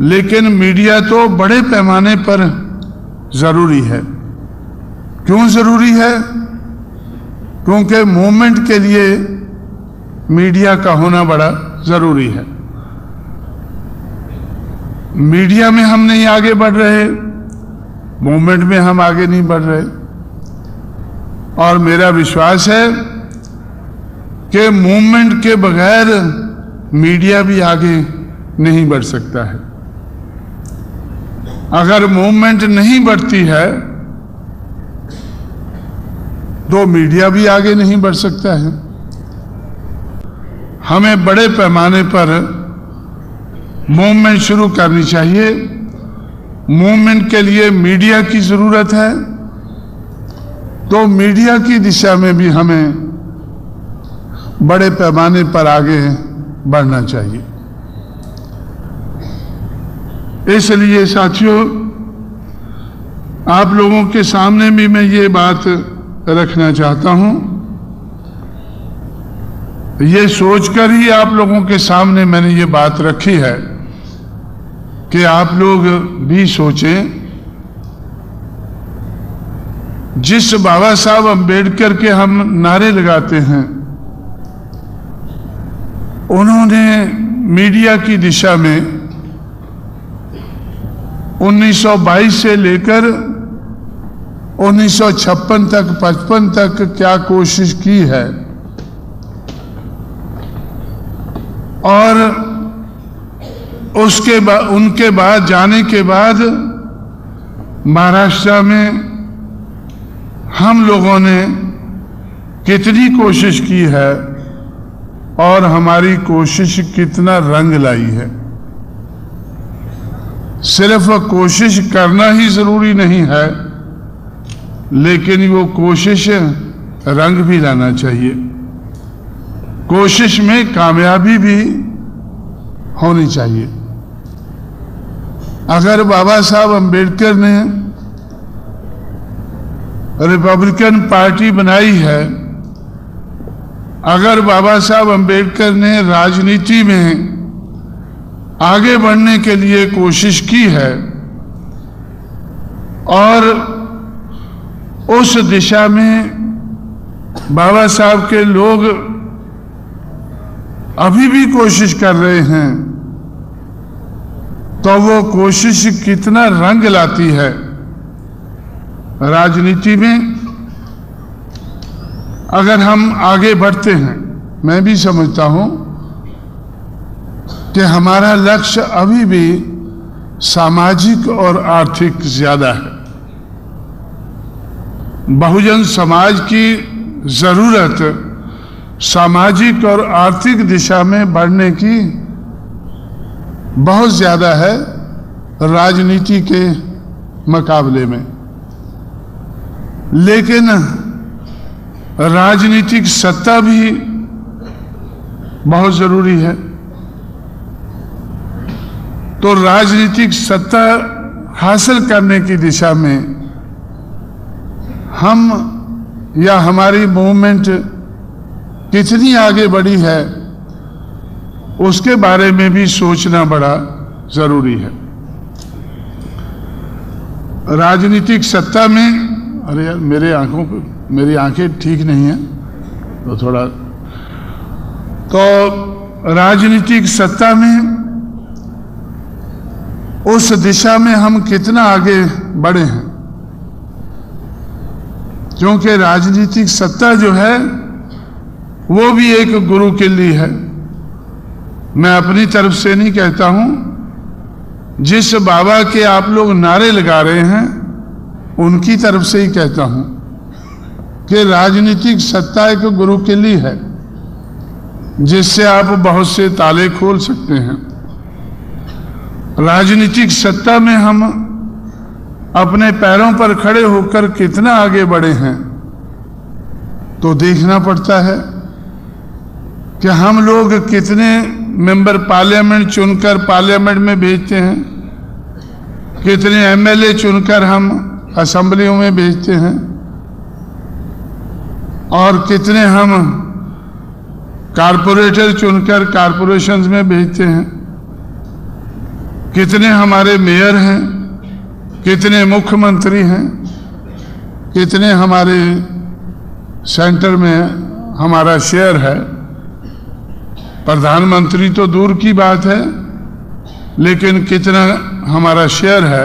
लेकिन मीडिया तो बड़े पैमाने पर जरूरी है। क्यों जरूरी है? क्योंकि मूवमेंट के लिए मीडिया का होना बड़ा जरूरी है। मीडिया में हम नहीं आगे बढ़ रहे, मूवमेंट में हम आगे नहीं बढ़ रहे। और मेरा विश्वास है कि मूवमेंट के बगैर मीडिया भी आगे नहीं बढ़ सकता है। अगर मूवमेंट नहीं बढ़ती है तो मीडिया भी आगे नहीं बढ़ सकता है। हमें बड़े पैमाने पर मूवमेंट शुरू करनी चाहिए। मूवमेंट के लिए मीडिया की जरूरत है, तो मीडिया की दिशा में भी हमें बड़े पैमाने पर आगे बढ़ना चाहिए। इसलिए साथियों, आप लोगों के सामने भी मैं ये बात रखना चाहता हूं। ये सोचकर ही आप लोगों के सामने मैंने ये बात रखी है कि आप लोग भी सोचें, जिस बाबा साहब अम्बेडकर के हम नारे लगाते हैं, उन्होंने मीडिया की दिशा में 1922 से लेकर 1956 तक 55 तक क्या कोशिश की है। और उसके बाद, उनके बाद जाने के बाद महाराष्ट्र में हम लोगों ने कितनी कोशिश की है और हमारी कोशिश कितना रंग लाई है। सिर्फ कोशिश करना ही जरूरी नहीं है, लेकिन वो कोशिश रंग भी लाना चाहिए। कोशिश में कामयाबी भी होनी चाहिए। अगर बाबा साहब अम्बेडकर ने रिपब्लिकन पार्टी बनाई है, अगर बाबा साहब अम्बेडकर ने राजनीति में आगे बढ़ने के लिए कोशिश की है और उस दिशा में बाबा साहब के लोग अभी भी कोशिश कर रहे हैं, तो वो कोशिश कितना रंग लाती है राजनीति में। अगर हम आगे बढ़ते हैं, मैं भी समझता हूं कि हमारा लक्ष्य अभी भी सामाजिक और आर्थिक ज्यादा है। बहुजन समाज की जरूरत सामाजिक और आर्थिक दिशा में बढ़ने की बहुत ज्यादा है राजनीति के मुकाबले में। लेकिन राजनीतिक सत्ता भी बहुत जरूरी है। तो राजनीतिक सत्ता हासिल करने की दिशा में हम या हमारी मूवमेंट कितनी आगे बढ़ी है, उसके बारे में भी सोचना बड़ा जरूरी है। राजनीतिक सत्ता में, अरे यार मेरी आंखें ठीक नहीं है तो थोड़ा, तो राजनीतिक सत्ता में उस दिशा में हम कितना आगे बढ़े हैं, क्योंकि राजनीतिक सत्ता जो है वो भी एक गुरु किल्ली है। मैं अपनी तरफ से नहीं कहता हूं, जिस बाबा के आप लोग नारे लगा रहे हैं उनकी तरफ से ही कहता हूं कि राजनीतिक सत्ता एक गुरु किल्ली है, जिससे आप बहुत से ताले खोल सकते हैं। राजनीतिक सत्ता में हम अपने पैरों पर खड़े होकर कितना आगे बढ़े हैं, तो देखना पड़ता है कि हम लोग कितने मेंबर पार्लियामेंट चुनकर पार्लियामेंट में भेजते हैं, कितने एमएलए चुनकर हम असेंबलियों में भेजते हैं, और कितने हम कारपोरेटर चुनकर कारपोरेशंस में भेजते हैं। कितने हमारे मेयर हैं, कितने मुख्यमंत्री हैं, कितने हमारे सेंटर में हमारा शेयर है। प्रधानमंत्री तो दूर की बात है, लेकिन कितना हमारा शेयर है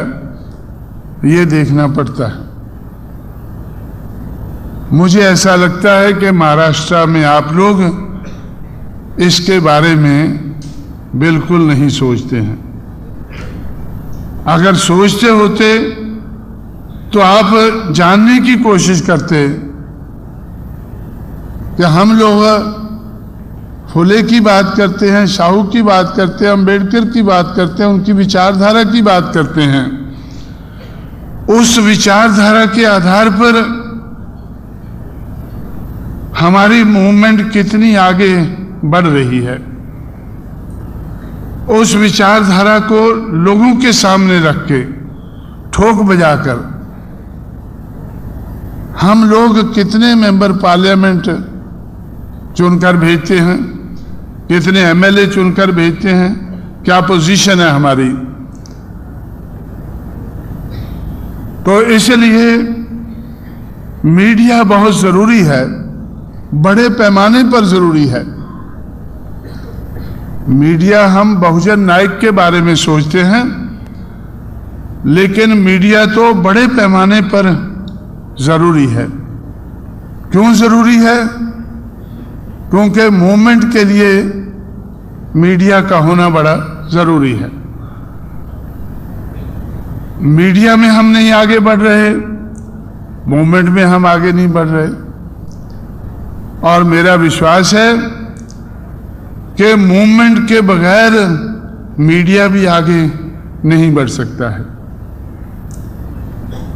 ये देखना पड़ता है। मुझे ऐसा लगता है कि महाराष्ट्र में आप लोग इसके बारे में बिल्कुल नहीं सोचते हैं। अगर सोचते होते तो आप जानने की कोशिश करते कि हम लोग फुले की बात करते हैं, साहू की बात करते हैं, अंबेडकर की बात करते हैं, उनकी विचारधारा की बात करते हैं। उस विचारधारा के आधार पर हमारी मूवमेंट कितनी आगे बढ़ रही है, उस विचारधारा को लोगों के सामने रख के ठोक बजाकर हम लोग कितने मेंबर पार्लियामेंट चुनकर भेजते हैं, कितने एमएलए चुनकर भेजते हैं, क्या पोजीशन है हमारी। तो इसलिए मीडिया बहुत जरूरी है, बड़े पैमाने पर जरूरी है। मीडिया, हम बहुजन नायक के बारे में सोचते हैं, लेकिन मीडिया तो बड़े पैमाने पर जरूरी है। क्यों जरूरी है? क्योंकि मूवमेंट के लिए मीडिया का होना बड़ा जरूरी है। मीडिया में हम नहीं आगे बढ़ रहे, मूवमेंट में हम आगे नहीं बढ़ रहे। और मेरा विश्वास है कि मूवमेंट के बगैर मीडिया भी आगे नहीं बढ़ सकता है।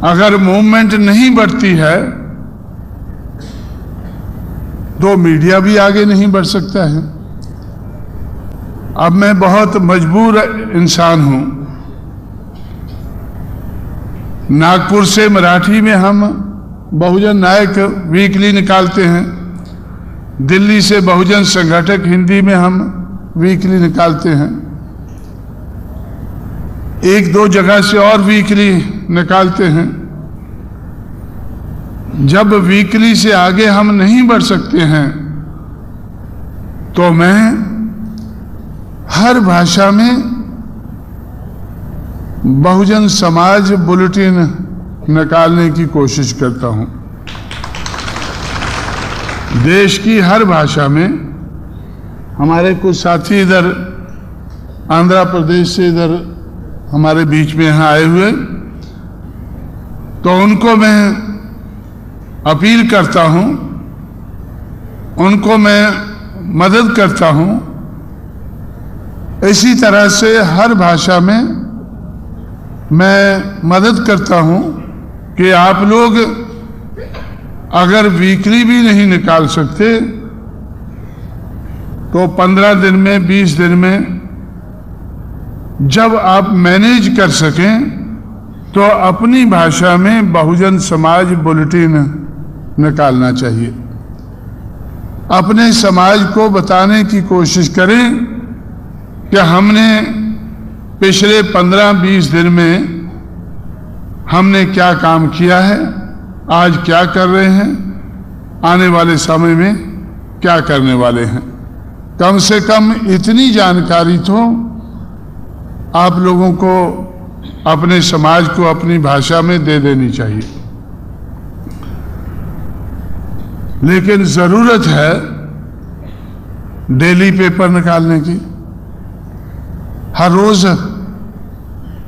अगर मूवमेंट नहीं बढ़ती है तो मीडिया भी आगे नहीं बढ़ सकता है। अब मैं बहुत मजबूर इंसान हूं। नागपुर से मराठी में हम बहुजन नायक वीकली निकालते हैं, दिल्ली से बहुजन संगठक हिंदी में हम वीकली निकालते हैं, एक दो जगह से और वीकली निकालते हैं। जब वीकली से आगे हम नहीं बढ़ सकते हैं तो मैं हर भाषा में बहुजन समाज बुलेटिन निकालने की कोशिश करता हूं। देश की हर भाषा में। हमारे कुछ साथी इधर आंध्र प्रदेश से इधर हमारे बीच में यहाँ आए हुए, तो उनको मैं अपील करता हूँ, उनको मैं मदद करता हूँ। इसी तरह से हर भाषा में मैं मदद करता हूँ कि आप लोग अगर वीकली भी नहीं निकाल सकते तो 15 दिन में, 20 दिन में जब आप मैनेज कर सकें तो अपनी भाषा में बहुजन समाज बुलेटिन निकालना चाहिए। अपने समाज को बताने की कोशिश करें कि हमने पिछले 15-20 दिन में हमने क्या काम किया है, आज क्या कर रहे हैं, आने वाले समय में क्या करने वाले हैं। कम से कम इतनी जानकारी तो आप लोगों को अपने समाज को अपनी भाषा में दे देनी चाहिए। लेकिन जरूरत है डेली पेपर निकालने की, हर रोज,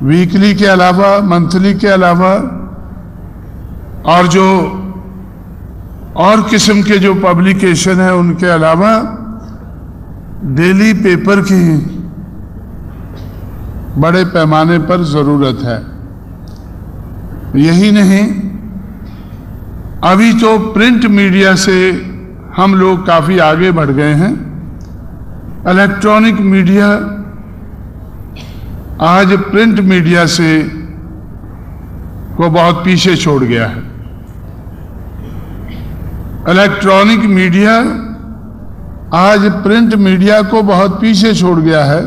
वीकली के अलावा, मंथली के अलावा, और जो और किस्म के जो पब्लिकेशन है उनके अलावा डेली पेपर की बड़े पैमाने पर जरूरत है। यही नहीं, अभी तो प्रिंट मीडिया से हम लोग काफी आगे बढ़ गए हैं। इलेक्ट्रॉनिक मीडिया आज प्रिंट मीडिया से को बहुत पीछे छोड़ गया है। इलेक्ट्रॉनिक मीडिया आज प्रिंट मीडिया को बहुत पीछे छोड़ गया है।